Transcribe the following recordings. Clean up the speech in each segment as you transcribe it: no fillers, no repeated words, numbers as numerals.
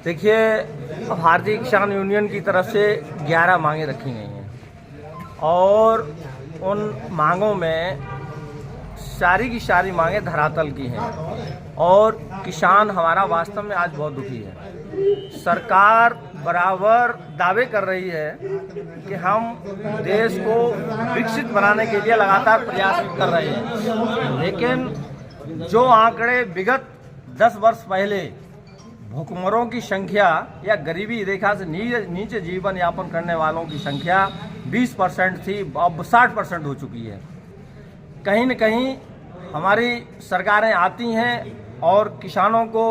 देखिए, भारतीय किसान यूनियन की तरफ से 11 मांगें रखी गई हैं और उन मांगों में सारी की सारी मांगें धरातल की हैं और किसान हमारा वास्तव में आज बहुत दुखी है। सरकार बराबर दावे कर रही है कि हम देश को विकसित बनाने के लिए लगातार प्रयास कर रहे हैं, लेकिन जो आंकड़े विगत 10 वर्ष पहले भूखमरों की संख्या या गरीबी रेखा से नीचे जीवन यापन करने वालों की संख्या 20% थी, अब 60% हो चुकी है। कहीं न कहीं हमारी सरकारें आती हैं और किसानों को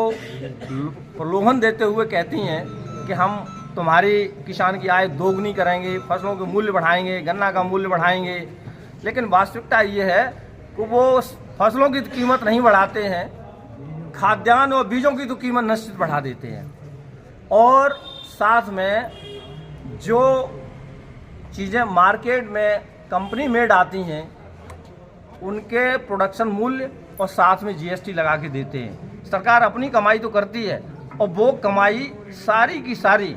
प्रलोभन देते हुए कहती हैं कि हम तुम्हारी किसान की आय दोगुनी करेंगे, फसलों के मूल्य बढ़ाएंगे, गन्ना का मूल्य बढ़ाएंगे, लेकिन वास्तविकता ये है कि वो फसलों की कीमत नहीं बढ़ाते हैं, खाद्यान्न और बीजों की तो कीमत निश्चित बढ़ा देते हैं और साथ में जो चीज़ें मार्केट में कंपनी मेड आती हैं उनके प्रोडक्शन मूल्य और साथ में जीएसटी लगा के देते हैं। सरकार अपनी कमाई तो करती है और वो कमाई सारी की सारी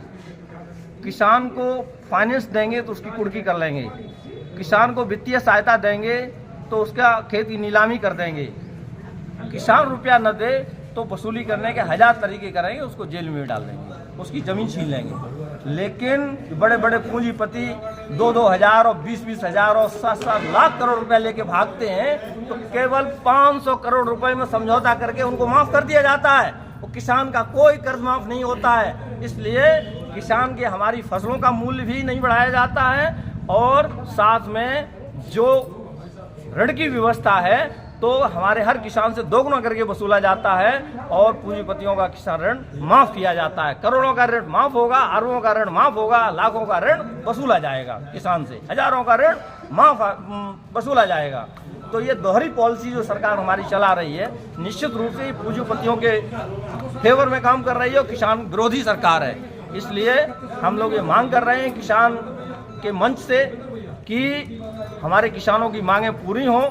किसान को फाइनेंस देंगे तो उसकी कुर्की कर लेंगे, किसान को वित्तीय सहायता देंगे तो उसका खेत की नीलामी कर देंगे, किसान रुपया न दे तो वसूली करने के 1000 तरीके करेंगे, उसको जेल में डाल देंगे, उसकी ज़मीन छीन लेंगे। लेकिन बड़े बड़े पूंजीपति 2-2 हज़ार और 20-20 हज़ार और 7-7 लाख करोड़ रुपया लेके भागते हैं तो केवल 500 करोड़ रुपए में समझौता करके उनको माफ़ कर दिया जाता है। वो किसान का कोई कर्ज माफ़ नहीं होता है, इसलिए किसान के हमारी फसलों का मूल्य भी नहीं बढ़ाया जाता है और साथ में जो ऋण की व्यवस्था है तो हमारे हर किसान से दोगुना करके वसूला जाता है और पूंजीपतियों का किसान ऋण माफ़ किया जाता है। करोड़ों का ऋण माफ़ होगा, अरबों का ऋण माफ़ होगा, लाखों का ऋण वसूला जाएगा किसान से, हजारों का ऋण माफ़ वसूला जाएगा। तो ये दोहरी पॉलिसी जो सरकार हमारी चला रही है निश्चित रूप से पूंजीपतियों के फेवर में काम कर रही है और किसान विरोधी सरकार है। इसलिए हम लोग ये मांग कर रहे हैं किसान के मंच से कि हमारे किसानों की मांगें पूरी हों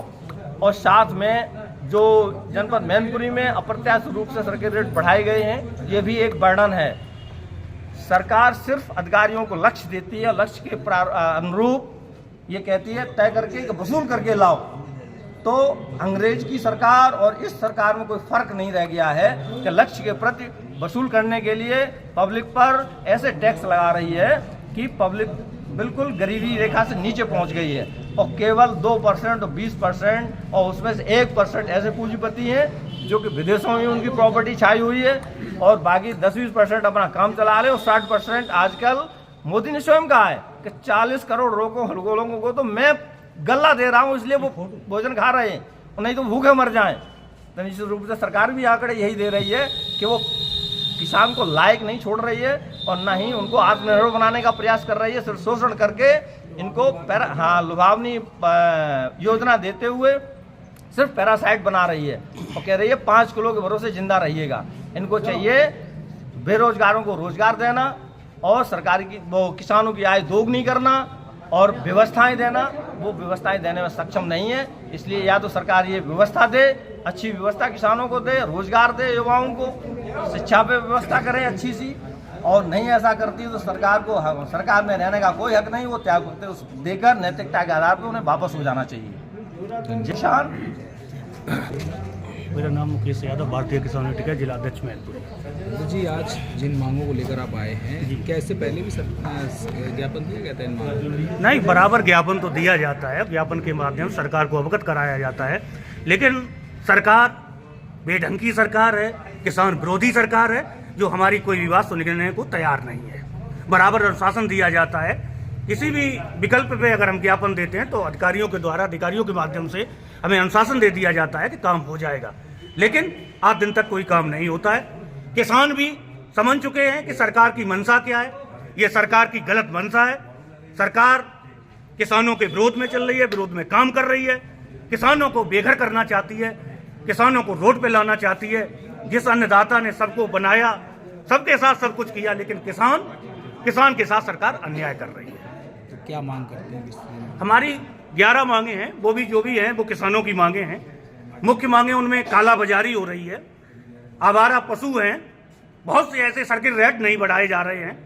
और साथ में जो जनपद मैनपुरी में अप्रत्याशित रूप से सरकारी रेट बढ़ाए गए हैं ये भी एक बर्डन है। सरकार सिर्फ अधिकारियों को लक्ष्य देती है, लक्ष्य के अनुरूप ये कहती है तय करके वसूल करके लाओ। तो अंग्रेज की सरकार और इस सरकार में कोई फर्क नहीं रह गया है कि लक्ष्य के प्रति वसूल करने के लिए पब्लिक पर ऐसे टैक्स लगा रही है कि पब्लिक बिल्कुल गरीबी रेखा से नीचे पहुंच गई है और केवल 2% और 20% और उसमें से 1% ऐसे पूंजीपति हैं जो कि विदेशों में उनकी प्रॉपर्टी छाई हुई है और बाकी 10-20% अपना काम चला रहे और 60% आजकल मोदी ने स्वयं कहा है कि 40 करोड़ लोगों को तो मैं गल्ला दे रहा हूँ इसलिए वो भोजन खा रहे हैं और नहीं तो भूखे मर जाएं। तो निश्चित रूप से सरकार भी आंकड़े यही दे रही है कि वो किसान को लायक नहीं छोड़ रही है और न ही उनको आत्मनिर्भर बनाने का प्रयास कर रही है, सिर्फ शोषण करके इनको लुभावनी योजना देते हुए सिर्फ पैरासाइट बना रही है और कह रही है 5 किलो के भरोसे जिंदा रहिएगा। इनको चाहिए बेरोजगारों को रोजगार देना और सरकार की वो किसानों की आय दोगुनी करना और व्यवस्थाएं देना, वो व्यवस्थाएं देने में सक्षम नहीं है। इसलिए या तो सरकार ये व्यवस्था दे, अच्छी व्यवस्था किसानों को दे, रोजगार दे, युवाओं को शिक्षा पे व्यवस्था करें अच्छी सी, और नहीं ऐसा करती तो सरकार को सरकार में रहने का कोई हक नहीं, वो त्याग देकर नैतिकता के आधार पर उन्हें वापस हो जाना चाहिए। किसान मेरा नाम मुकेश यादव, भारतीय किसान यूनिटी का जिला अध्यक्ष मैनपुरी। जी, आज जिन मांगों को लेकर आप आए हैं क्या इससे पहले भी ज्ञापन दिया गया था इन मांगों? नहीं, बराबर ज्ञापन तो दिया जाता है, ज्ञापन के माध्यम से सरकार को अवगत कराया जाता है, लेकिन सरकार बेढंग की सरकार है, किसान विरोधी सरकार है जो हमारी कोई भी बात सुनने को तैयार नहीं है। बराबर अनुशासन दिया जाता है, किसी भी विकल्प पे अगर हम ज्ञापन देते हैं तो अधिकारियों के द्वारा अधिकारियों के माध्यम से हमें अनुशासन दे दिया जाता है कि काम हो जाएगा, लेकिन आज दिन तक कोई काम नहीं होता है। किसान भी समझ चुके हैं कि सरकार की मंशा क्या है, ये सरकार की गलत मंशा है। सरकार किसानों के विरोध में चल रही है, विरोध में काम कर रही है, किसानों को बेघर करना चाहती है, किसानों को रोड पे लाना चाहती है। जिस अन्नदाता ने सबको बनाया, सबके साथ सब कुछ किया, लेकिन किसान के साथ सरकार अन्याय कर रही है। तो क्या मांग करते हैं? हमारी 11 मांगे हैं, वो भी जो भी हैं वो किसानों की मांगे हैं। मुख्य मांगे उनमें काला बाजारी हो रही है, आवारा पशु हैं बहुत से ऐसे सर्किल रेट नहीं बढ़ाए जा रहे हैं।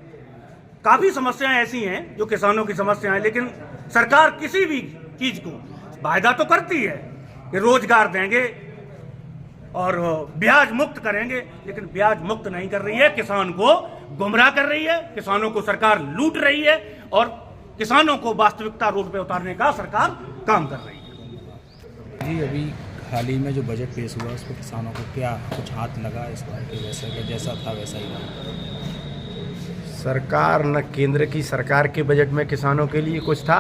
काफ़ी समस्याएं ऐसी हैं जो किसानों की समस्याएं, लेकिन सरकार किसी भी चीज़ को वायदा तो करती है कि रोजगार देंगे और ब्याज मुक्त करेंगे, लेकिन ब्याज मुक्त नहीं कर रही है, किसान को गुमराह कर रही है, किसानों को सरकार लूट रही है और किसानों को वास्तविकता रोड पे उतारने का सरकार काम कर रही है। जी, अभी हाल ही में जो बजट पेश हुआ उसको किसानों को क्या कुछ हाथ लगा इस बार के? वैसे कि जैसा था वैसा ही रहा? सरकार न केंद्र की सरकार के बजट में किसानों के लिए कुछ था,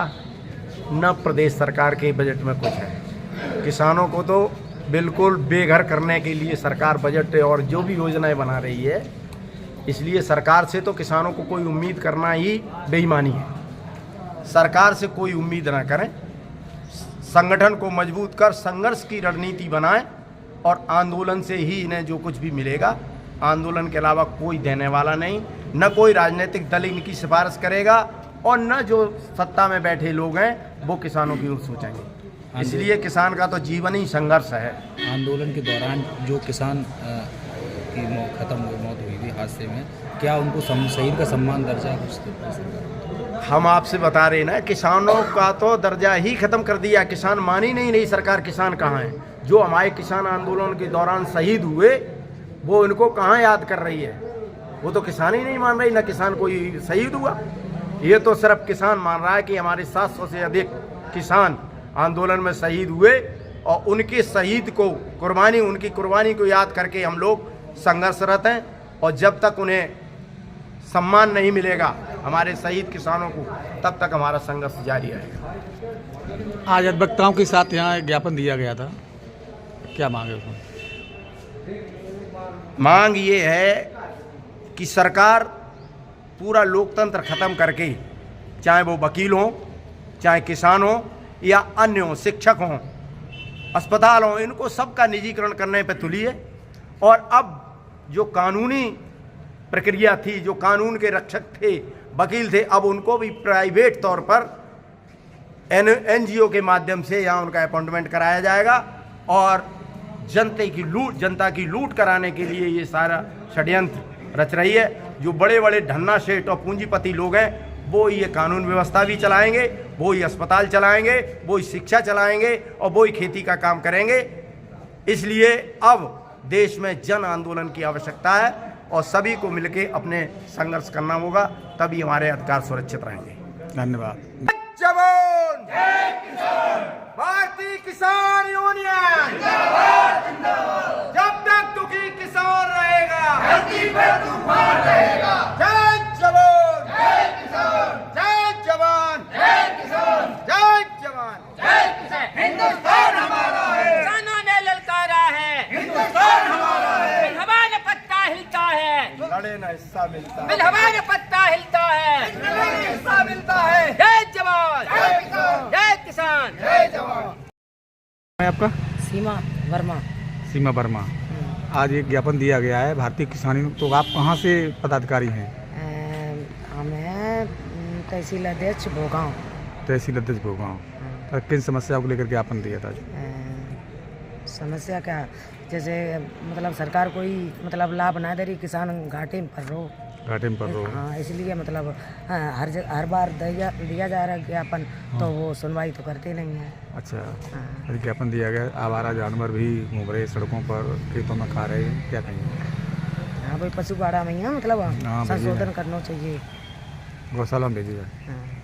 न प्रदेश सरकार के बजट में कुछ है। किसानों को तो बिल्कुल बेघर करने के लिए सरकार बजट और जो भी योजनाएं बना रही है, इसलिए सरकार से तो किसानों को कोई उम्मीद करना ही बेईमानी है। सरकार से कोई उम्मीद ना करें, संगठन को मजबूत कर संघर्ष की रणनीति बनाएं और आंदोलन से ही इन्हें जो कुछ भी मिलेगा, आंदोलन के अलावा कोई देने वाला नहीं, न कोई राजनीतिक दल इनकी सिफारिश करेगा और न जो सत्ता में बैठे लोग हैं वो किसानों की ओर सोचेंगे। इसलिए किसान का तो जीवन ही संघर्ष है। आंदोलन के दौरान जो किसान की मौत हुई थी हादसे में, क्या उनको शहीद का सम्मान दर्जा कुछ? हम आपसे बता रहे ना, किसानों का तो दर्जा ही खत्म कर दिया। किसान मान ही नहीं रही सरकार। किसान कहाँ है? जो हमारे किसान आंदोलन के दौरान शहीद हुए वो इनको कहाँ याद कर रही है? वो तो किसान ही नहीं मान रही, ना किसान कोई शहीद हुआ। ये तो सिर्फ किसान मान रहा है कि हमारे 700 से अधिक किसान आंदोलन में शहीद हुए और उनके शहीद को उनकी कुर्बानी को याद करके हम लोग संघर्षरत हैं। और जब तक उन्हें सम्मान नहीं मिलेगा हमारे शहीद किसानों को, तब तक हमारा संघर्ष जारी रहेगा। आज अधिवक्ताओं के साथ यहाँ एक ज्ञापन दिया गया था, क्या मांगे उसमें? मांग ये है कि सरकार पूरा लोकतंत्र खत्म करके, चाहे वो वकील हों, चाहे किसान हों या अन्य हों, शिक्षक हों, अस्पताल हों, इनको सबका निजीकरण करने पर तुली है। और अब जो कानूनी प्रक्रिया थी, जो कानून के रक्षक थे, वकील थे, अब उनको भी प्राइवेट तौर पर NGO के माध्यम से यहाँ उनका अपॉइंटमेंट कराया जाएगा और जनता की लूट कराने के लिए ये सारा षड्यंत्र रच रही है। जो बड़े बड़े ढन्ना सेठ और पूंजीपति लोग हैं वो ये कानून व्यवस्था भी चलाएंगे, वो ही अस्पताल चलाएंगे, वो ही शिक्षा चलाएंगे और वो ही खेती का काम करेंगे। इसलिए अब देश में जन आंदोलन की आवश्यकता है और सभी को मिलकर अपने संघर्ष करना होगा, तभी हमारे अधिकार सुरक्षित रहेंगे। धन्यवाद। जवान जय किसान, भारतीय किसान यूनियन जिंदाबाद जिंदाबाद। जब तक दुखी किसान रहेगा धरती पे तूफान रहेगा। जय जवान जय किसान, जय जवान जय किसान, जय जवान जय किसान। हिंदुस्तान हमारा है, किसानों ने ललकारा है, हिंदुस्तान हमारा है। बिल हवा ने पत्ता हिलता है, लड़े ना हिस्सा मिलता है, बिल हवा ने पत्ता हिलता है, हिस्सा मिलता है। जय जवान जय किसान, जय किसान जय जवान। है आपका? सीमा वर्मा। सीमा वर्मा। आज एक ज्ञापन दिया गया है भारतीय किसान यूनियन, तो आप कहाँ से पदाधिकारी हैं? हम हैं तहसील अध्यक्ष भोगांव। तहसील अध्यक्ष भोगांव। तो किन समस्याओं को लेकर ज्ञापन दिया था? समस्या क्या, जैसे मतलब सरकार कोई मतलब लाभ ना दे रही, किसान घाटे पर रो। घाटे में पड़ रहे हो? हाँ, इसलिए मतलब हर बार दिया जा रहा है ज्ञापन, तो वो सुनवाई तो करते नहीं है। अच्छा, हाँ। आज ज्ञापन दिया गया। आवारा जानवर भी घूम रहे सड़कों पर, खेतों में खा रहे हैं, क्या कहेंगे? हाँ भाई, पशु बाड़ा में ही है, मतलब हाँ, संशोधन करना चाहिए। गौशाला में भेजी जाए। हाँ।